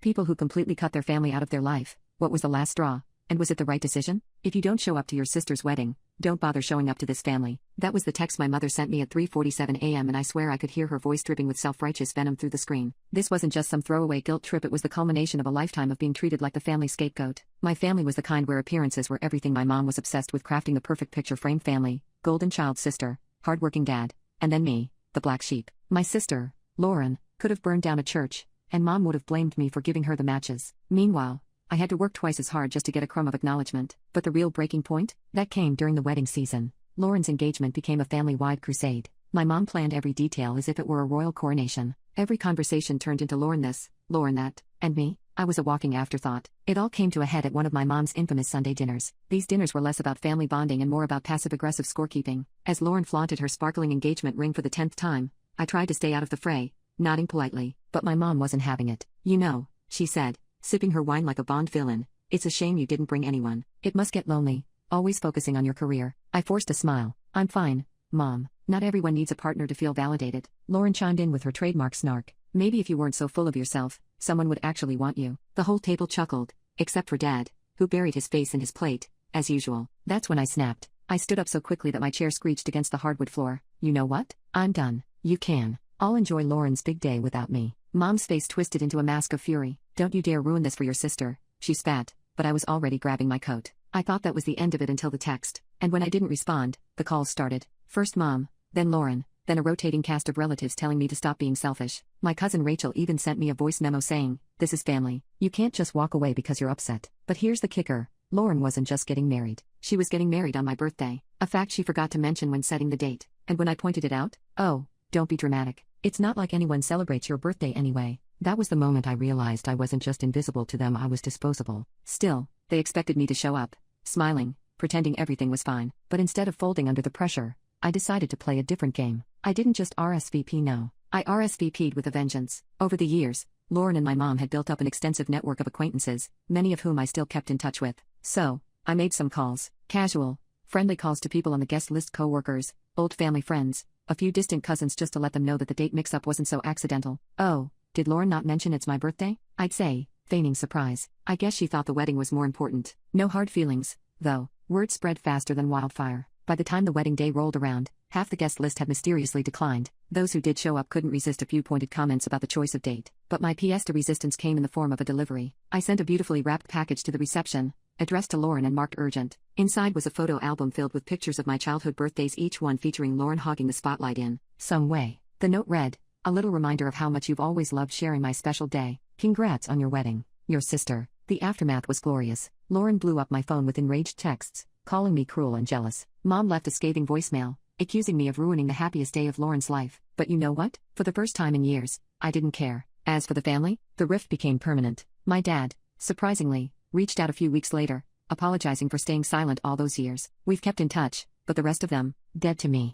People who completely cut their family out of their life. What was the last straw? And was it the right decision? If you don't show up to your sister's wedding, don't bother showing up to this family. That was the text my mother sent me at 3:47 a.m. and I swear I could hear her voice dripping with self-righteous venom through the screen. This wasn't just some throwaway guilt trip, it was the culmination of a lifetime of being treated like the family scapegoat. My family was the kind where appearances were everything. My mom was obsessed with crafting the perfect picture frame family, golden child sister, hardworking dad, and then me, the black sheep. My sister, Lauren, could have burned down a church, and mom would have blamed me for giving her the matches. Meanwhile, I had to work twice as hard just to get a crumb of acknowledgement. But the real breaking point? That came during the wedding season. Lauren's engagement became a family-wide crusade. My mom planned every detail as if it were a royal coronation. Every conversation turned into Lauren this, Lauren that, and me. I was a walking afterthought. It all came to a head at one of my mom's infamous Sunday dinners. These dinners were less about family bonding and more about passive-aggressive scorekeeping. As Lauren flaunted her sparkling engagement ring for the 10th time, I tried to stay out of the fray, nodding politely, but my mom wasn't having it. You know, she said, sipping her wine like a Bond villain, it's a shame you didn't bring anyone. It must get lonely, always focusing on your career. I forced a smile. I'm fine, Mom. Not everyone needs a partner to feel validated. Lauren chimed in with her trademark snark. Maybe if you weren't so full of yourself, someone would actually want you. The whole table chuckled, except for Dad, who buried his face in his plate, as usual. That's when I snapped. I stood up so quickly that my chair screeched against the hardwood floor. You know what? I'm done. You can. I'll enjoy Lauren's big day without me. Mom's face twisted into a mask of fury. Don't you dare ruin this for your sister, she spat, but I was already grabbing my coat. I thought that was the end of it until the text, and when I didn't respond, the calls started. First Mom, then Lauren, then a rotating cast of relatives telling me to stop being selfish. My cousin Rachel even sent me a voice memo saying, "This is family. You can't just walk away because you're upset." But here's the kicker. Lauren wasn't just getting married. She was getting married on my birthday, a fact she forgot to mention when setting the date. And when I pointed it out, "Oh, don't be dramatic. It's not like anyone celebrates your birthday anyway." That was the moment I realized I wasn't just invisible to them, I was disposable. Still, they expected me to show up, smiling, pretending everything was fine. But instead of folding under the pressure, I decided to play a different game. I didn't just RSVP, no. I RSVP'd with a vengeance. Over the years, Lauren and my mom had built up an extensive network of acquaintances, many of whom I still kept in touch with. So, I made some calls. Casual, friendly calls to people on the guest list, coworkers, old family friends, a few distant cousins just to let them know that the date mix-up wasn't so accidental. Oh, did Lauren not mention it's my birthday? I'd say, feigning surprise. I guess she thought the wedding was more important. No hard feelings, though. Word spread faster than wildfire. By the time the wedding day rolled around, half the guest list had mysteriously declined. Those who did show up couldn't resist a few pointed comments about the choice of date. But my pièce de resistance came in the form of a delivery. I sent a beautifully wrapped package to the reception, addressed to Lauren and marked urgent. Inside was a photo album filled with pictures of my childhood birthdays, each one featuring Lauren hogging the spotlight in some way. The note read, "A little reminder of how much you've always loved sharing my special day. Congrats on your wedding, your sister." The aftermath was glorious. Lauren blew up my phone with enraged texts, calling me cruel and jealous. Mom left a scathing voicemail, accusing me of ruining the happiest day of Lauren's life. But you know what? For the first time in years, I didn't care. As for the family, the rift became permanent. My dad, surprisingly, reached out a few weeks later, apologizing for staying silent all those years. We've kept in touch, but the rest of them, dead to me.